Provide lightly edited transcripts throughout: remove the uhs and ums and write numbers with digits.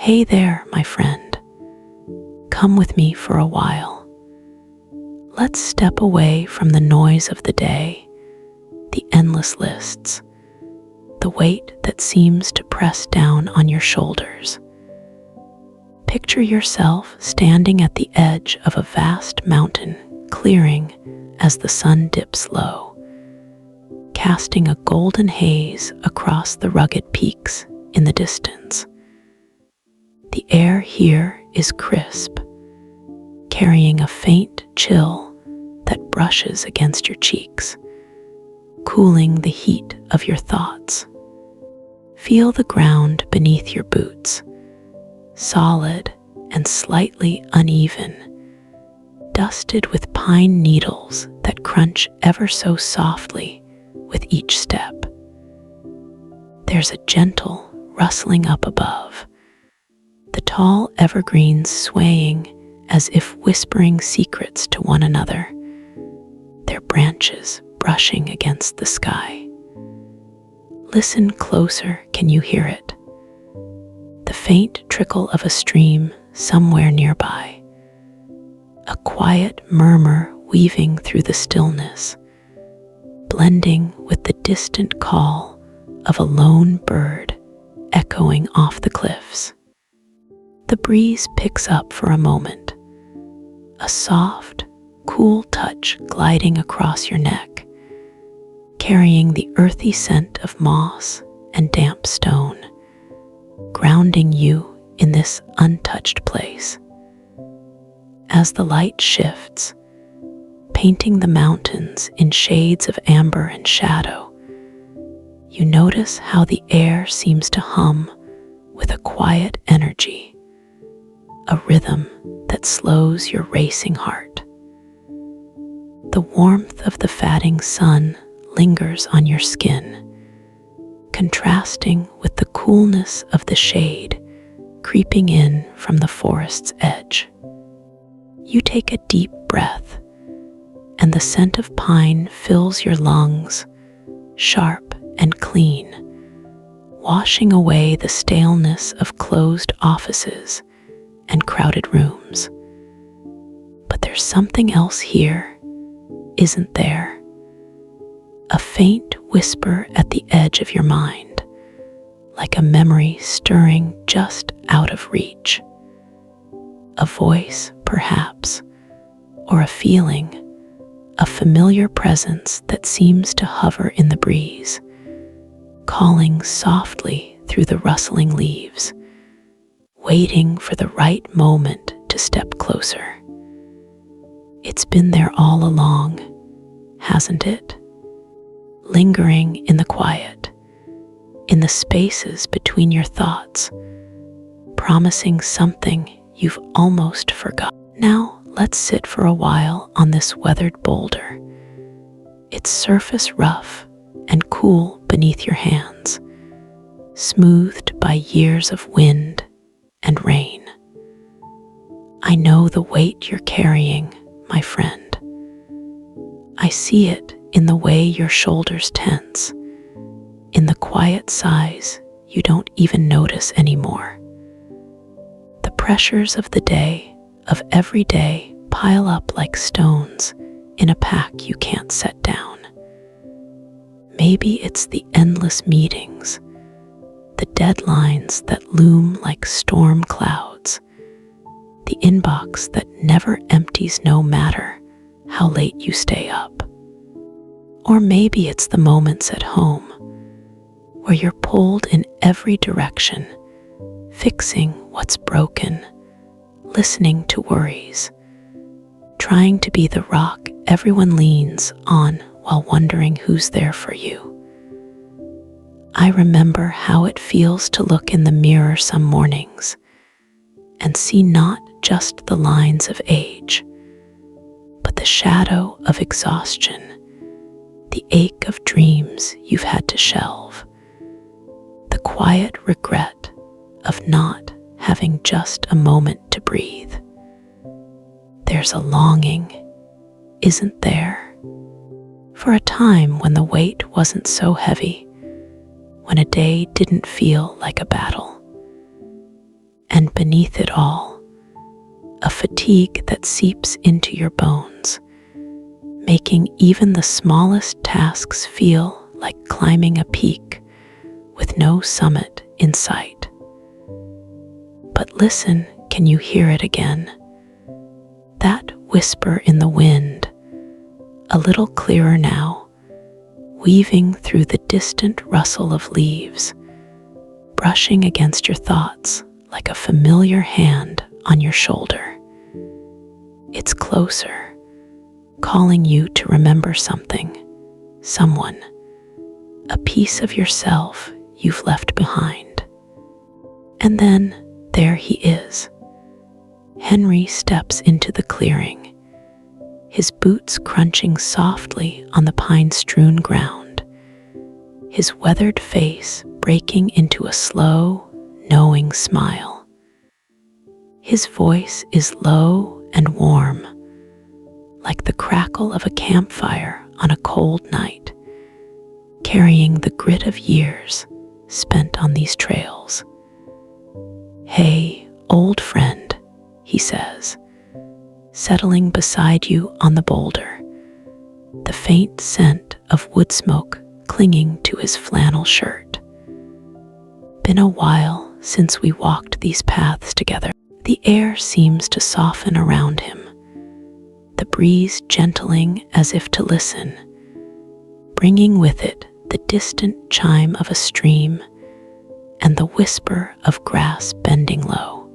Hey there, my friend. Come with me for a while. Let's step away from the noise of the day, the endless lists, the weight that seems to press down on your shoulders. Picture yourself standing at the edge of a vast mountain clearing as the sun dips low, casting a golden haze across the rugged peaks in the distance. The air here is crisp, carrying a faint chill that brushes against your cheeks, cooling the heat of your thoughts. Feel the ground beneath your boots, solid and slightly uneven, dusted with pine needles that crunch ever so softly with each step. There's a gentle rustling up above, the tall evergreens swaying as if whispering secrets to one another, their branches brushing against the sky. Listen closer, can you hear it? The faint trickle of a stream somewhere nearby, a quiet murmur weaving through the stillness, blending with the distant call of a lone bird echoing off the cliffs. The breeze picks up for a moment, a soft, cool touch gliding across your neck, carrying the earthy scent of moss and damp stone, grounding you in this untouched place. As the light shifts, painting the mountains in shades of amber and shadow, you notice how the air seems to hum with a quiet energy, a rhythm that slows your racing heart. The warmth of the fatting sun lingers on your skin, contrasting with the coolness of the shade creeping in from the forest's edge. You take a deep breath, and the scent of pine fills your lungs, sharp and clean, washing away the staleness of closed offices and crowded rooms. But there's something else here, isn't there? A faint whisper at the edge of your mind, like a memory stirring just out of reach. A voice, perhaps, or a feeling, a familiar presence that seems to hover in the breeze, calling softly through the rustling leaves, waiting for the right moment to step closer. It's been there all along, hasn't it? Lingering in the quiet, in the spaces between your thoughts, promising something you've almost forgotten. Now let's sit for a while on this weathered boulder, its surface rough and cool beneath your hands, smoothed by years of wind and rain. I know the weight you're carrying, my friend. I see it in the way your shoulders tense, in the quiet sighs you don't even notice anymore. The pressures of the day, of every day, pile up like stones in a pack you can't set down. Maybe it's the endless meetings, the deadlines that loom like storm clouds, the inbox that never empties no matter how late you stay up. Or maybe it's the moments at home where you're pulled in every direction, fixing what's broken, listening to worries, trying to be the rock everyone leans on while wondering who's there for you. I remember how it feels to look in the mirror some mornings and see not just the lines of age, but the shadow of exhaustion, the ache of dreams you've had to shelve, the quiet regret of not having just a moment to breathe. There's a longing, isn't there, for a time when the weight wasn't so heavy, when a day didn't feel like a battle. And beneath it all, a fatigue that seeps into your bones, making even the smallest tasks feel like climbing a peak with no summit in sight. But listen, can you hear it again? That whisper in the wind, a little clearer now, weaving through the distant rustle of leaves, brushing against your thoughts like a familiar hand on your shoulder. It's closer, calling you to remember something, someone, a piece of yourself you've left behind. And then there he is. Henry steps into the clearing, his boots crunching softly on the pine-strewn ground, his weathered face breaking into a slow, knowing smile. His voice is low and warm, like the crackle of a campfire on a cold night, carrying the grit of years spent on these trails. "Hey, old friend," he says, settling beside you on the boulder, the faint scent of wood smoke clinging to his flannel shirt. "Been a while since we walked these paths together." The air seems to soften around him, the breeze gentling as if to listen, bringing with it the distant chime of a stream and the whisper of grass bending low.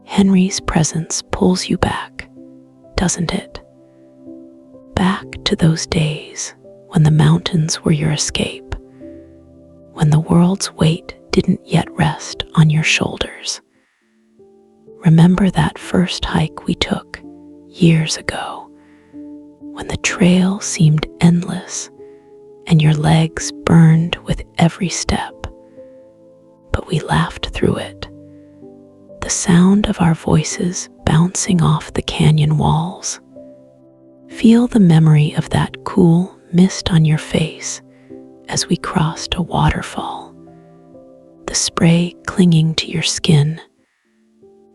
Henry's presence pulls you back, doesn't it? Back to those days when the mountains were your escape, when the world's weight didn't yet rest on your shoulders. Remember that first hike we took years ago, when the trail seemed endless and your legs burned with every step, but we laughed through it, the sound of our voices bouncing off the canyon walls. Feel the memory of that cool mist on your face as we crossed a waterfall, the spray clinging to your skin,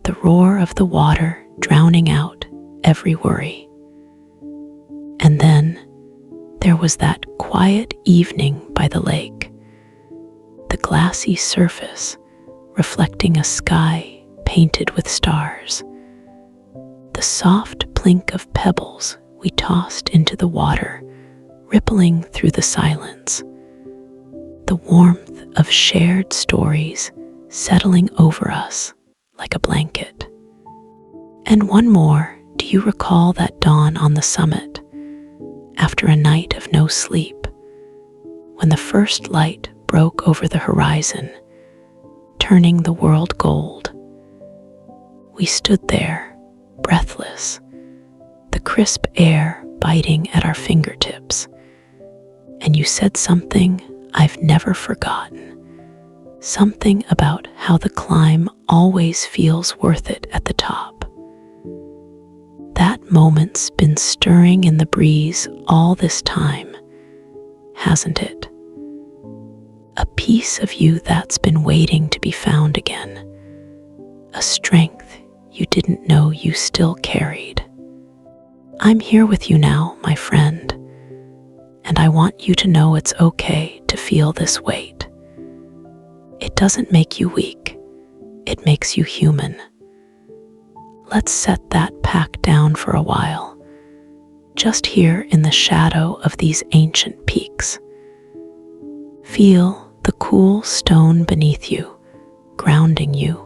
the roar of the water drowning out every worry. And then there was that quiet evening by the lake, the glassy surface reflecting a sky painted with stars, the soft plink of pebbles we tossed into the water rippling through the silence, the warmth of shared stories settling over us like a blanket. And one more, do you recall that dawn on the summit, after a night of no sleep, when the first light broke over the horizon, turning the world gold? We stood there, breathless, the crisp air biting at our fingertips, and you said something I've never forgotten. Something about how the climb always feels worth it at the top. That moment's been stirring in the breeze all this time, hasn't it? A piece of you that's been waiting to be found again, a strength you didn't know you still carried. I'm here with you now, my friend, and I want you to know it's okay to feel this weight. It doesn't make you weak, it makes you human. Let's set that pack down for a while, just here in the shadow of these ancient peaks. Feel the cool stone beneath you, grounding you,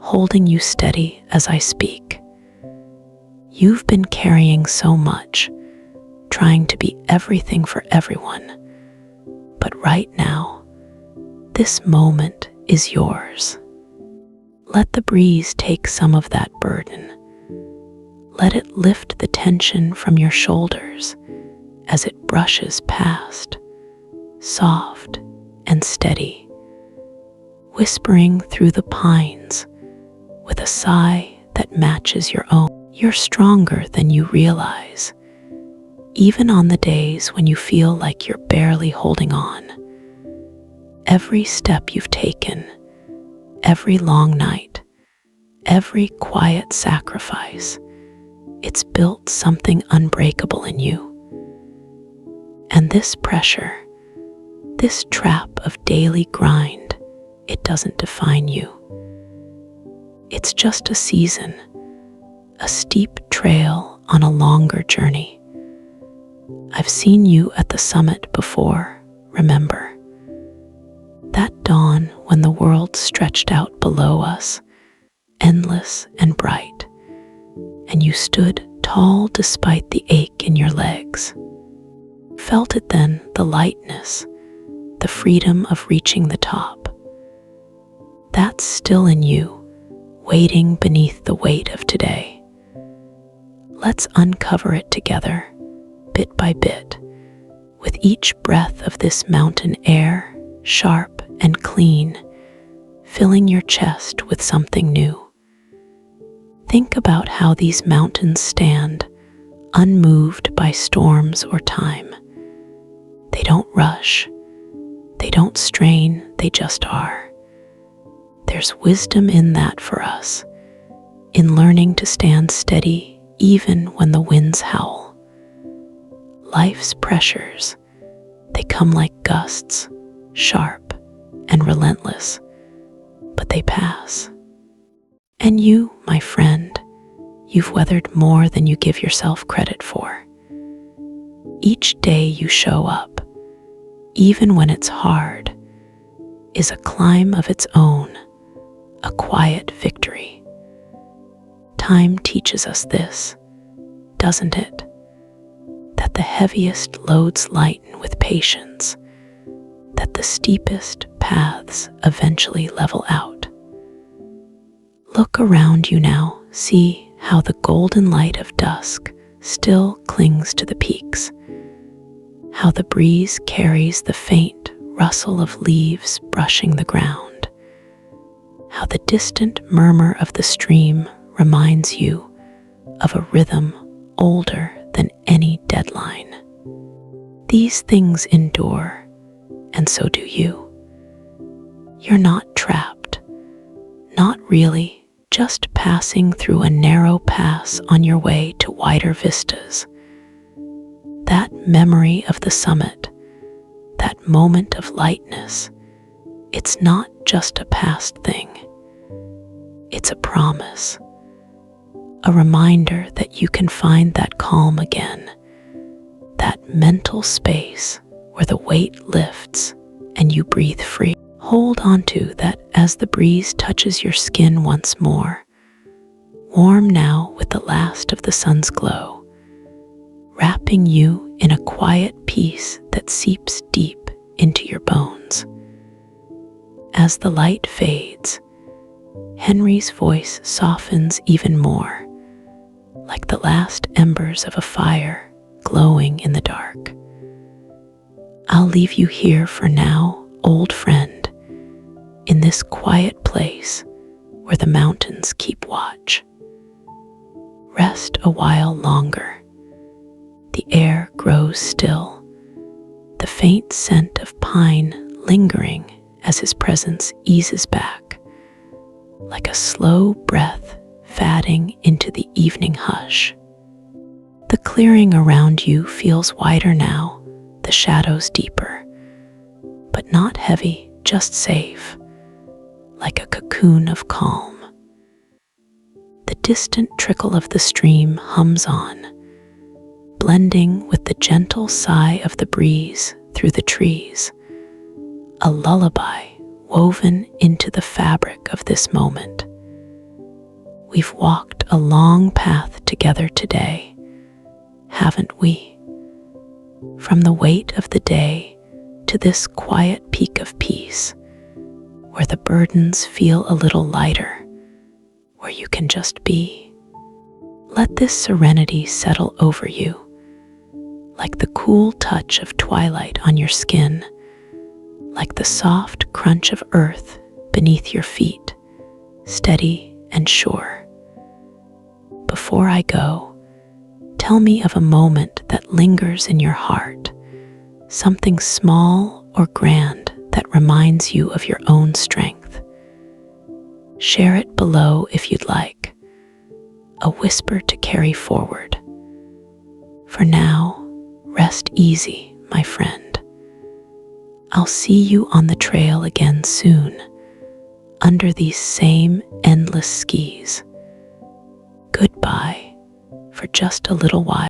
holding you steady as I speak. You've been carrying so much, trying to be everything for everyone, but right now, this moment is yours. Let the breeze take some of that burden. Let it lift the tension from your shoulders as it brushes past, soft and steady, whispering through the pines with a sigh that matches your own. You're stronger than you realize, even on the days when you feel like you're barely holding on. Every step you've taken, every long night, every quiet sacrifice, it's built something unbreakable in you. And this pressure, this trap of daily grind, it doesn't define you. It's just a season, a steep trail on a longer journey. I've seen you at the summit before, remember? That dawn when the world stretched out below us, endless and bright, and you stood tall despite the ache in your legs. Felt it then, the lightness, the freedom of reaching the top. That's still in you, waiting beneath the weight of today. Let's uncover it together, bit by bit, with each breath of this mountain air, sharp and clean, filling your chest with something new. Think about how these mountains stand, unmoved by storms or time. They don't rush, they don't strain, they just are. There's wisdom in that for us, in learning to stand steady even when the winds howl. Life's pressures, they come like gusts, sharp and relentless, but they pass. And you, my friend, you've weathered more than you give yourself credit for. Each day you show up, even when it's hard, is a climb of its own, a quiet victory. Time teaches us this, doesn't it? That the heaviest loads lighten with patience, that the steepest paths eventually level out. Look around you now, see how the golden light of dusk still clings to the peaks, how the breeze carries the faint rustle of leaves brushing the ground, how the distant murmur of the stream reminds you of a rhythm older than any deadline. These things endure, and so do you. You're not trapped, not really, just passing through a narrow pass on your way to wider vistas. That memory of the summit, that moment of lightness, it's not just a past thing. It's a promise, a reminder that you can find that calm again, that mental space where the weight lifts and you breathe free. Hold on to that as the breeze touches your skin once more, warm now with the last of the sun's glow, wrapping you in a quiet peace that seeps deep into your bones. As the light fades, Henry's voice softens even more, like the last embers of a fire glowing in the dark. I'll leave you here for now, old friend, in this quiet place where the mountains keep watch. Rest a while longer. The air grows still, the faint scent of pine lingering as his presence eases back, like a slow breath fading into the evening hush. The clearing around you feels wider now, the shadows deeper, but not heavy, just safe, like a cocoon of calm. The distant trickle of the stream hums on, blending with the gentle sigh of the breeze through the trees, a lullaby woven into the fabric of this moment. We've walked a long path together today, haven't we? From the weight of the day to this quiet peak of peace, where the burdens feel a little lighter, where you can just be. Let this serenity settle over you, like the cool touch of twilight on your skin, like the soft crunch of earth beneath your feet, steady and sure. Before I go, tell me of a moment that lingers in your heart, something small or grand that reminds you of your own strength. Share it below if you'd like, a whisper to carry forward. For now, rest easy, my friend. I'll see you on the trail again soon, under these same endless skis. Goodbye for just a little while.